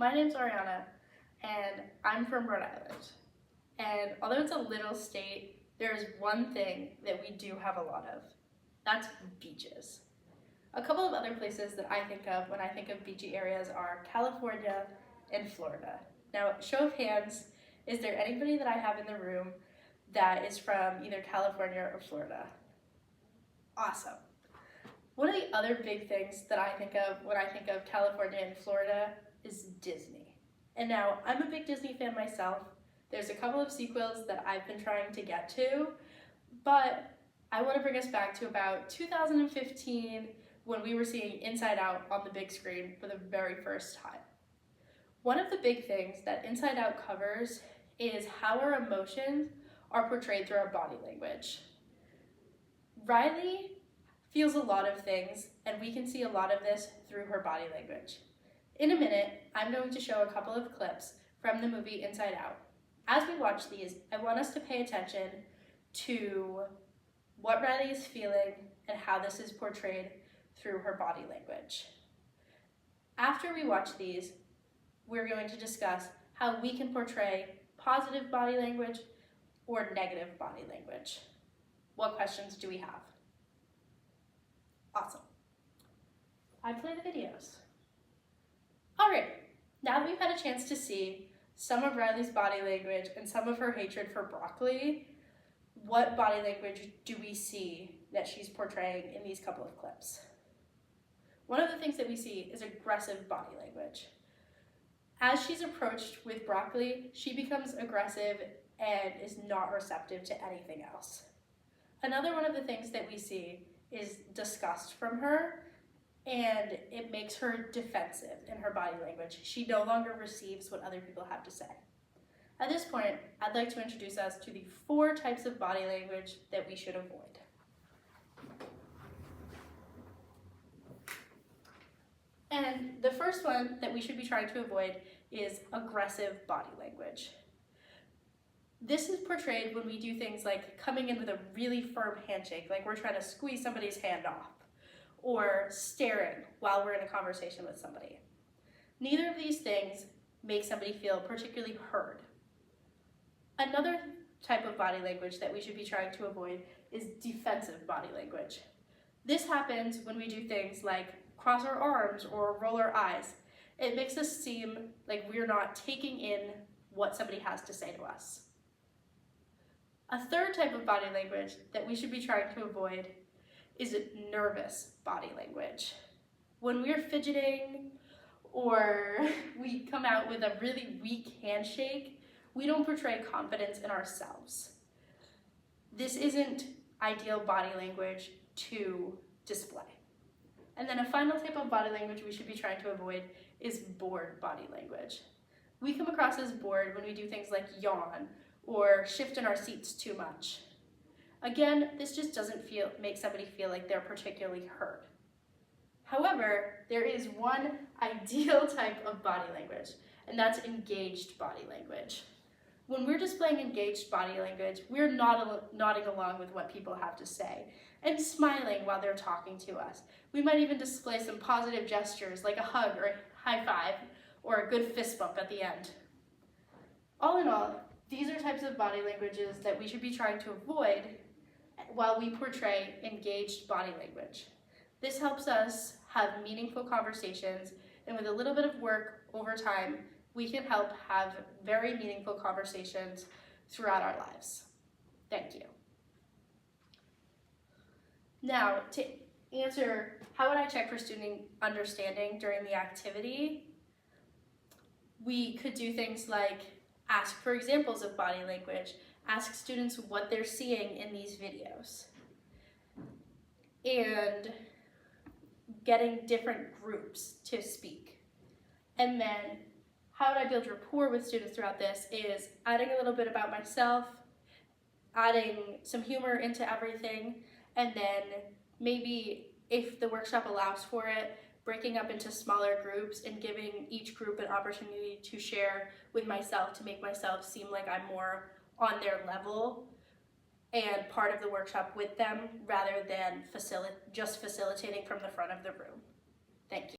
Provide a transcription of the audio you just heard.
My name's Arianna, and I'm from Rhode Island. And although it's a little state, there's one thing that we do have a lot of. That's beaches. A couple of other places that I think of when I think of beachy areas are California and Florida. Now, show of hands, is there anybody that I have in the room that is from either California or Florida? Awesome. One of the other big things that I think of when I think of California and Florida is Disney. And now, I'm a big Disney fan myself. There's a couple of sequels that I've been trying to get to, but I want to bring us back to about 2015 when we were seeing Inside Out on the big screen for the very first time. One of the big things that Inside Out covers is how our emotions are portrayed through our body language. Riley feels a lot of things, and we can see a lot of this through her body language. In a minute, I'm going to show a couple of clips from the movie Inside Out. As we watch these, I want us to pay attention to what Riley is feeling and how this is portrayed through her body language. After we watch these, we're going to discuss how we can portray positive body language or negative body language. What questions do we have? Awesome. I play the videos. All right, now that we've had a chance to see some of Riley's body language and some of her hatred for broccoli, what body language do we see that she's portraying in these couple of clips? One of the things that we see is aggressive body language. As she's approached with broccoli, she becomes aggressive and is not receptive to anything else. Another one of the things that we see is disgust from her, and it makes her defensive in her body language. She no longer receives what other people have to say. At this point, I'd like to introduce us to the 4 types of body language that we should avoid. And the first one that we should be trying to avoid is aggressive body language. This is portrayed when we do things like coming in with a really firm handshake, like we're trying to squeeze somebody's hand off, or staring while we're in a conversation with somebody. Neither of these things make somebody feel particularly heard. Another type of body language that we should be trying to avoid is defensive body language. This happens when we do things like cross our arms or roll our eyes. It makes us seem like we're not taking in what somebody has to say to us. A third type of body language that we should be trying to avoid is nervous body language. When we're fidgeting or we come out with a really weak handshake, we don't portray confidence in ourselves. This isn't ideal body language to display. And then a final type of body language we should be trying to avoid is bored body language. We come across as bored when we do things like yawn or shift in our seats too much. Again, this just doesn't make somebody feel like they're particularly heard. However, there is one ideal type of body language, and that's engaged body language. When we're displaying engaged body language, we're nodding along with what people have to say and smiling while they're talking to us. We might even display some positive gestures like a hug or a high five or a good fist bump at the end. All in all, these are types of body languages that we should be trying to avoid while we portray engaged body language. This helps us have meaningful conversations, and with a little bit of work over time, we can help have very meaningful conversations throughout our lives. Thank you. Now, to answer, how would I check for student understanding during the activity? We could do things like ask for examples of body language, ask students what they're seeing in these videos, and getting different groups to speak. And then how would I build rapport with students throughout this is adding a little bit about myself, adding some humor into everything, and then maybe if the workshop allows for it, breaking up into smaller groups and giving each group an opportunity to share with myself to make myself seem like I'm more on their level and part of the workshop with them rather than just facilitating from the front of the room. Thank you.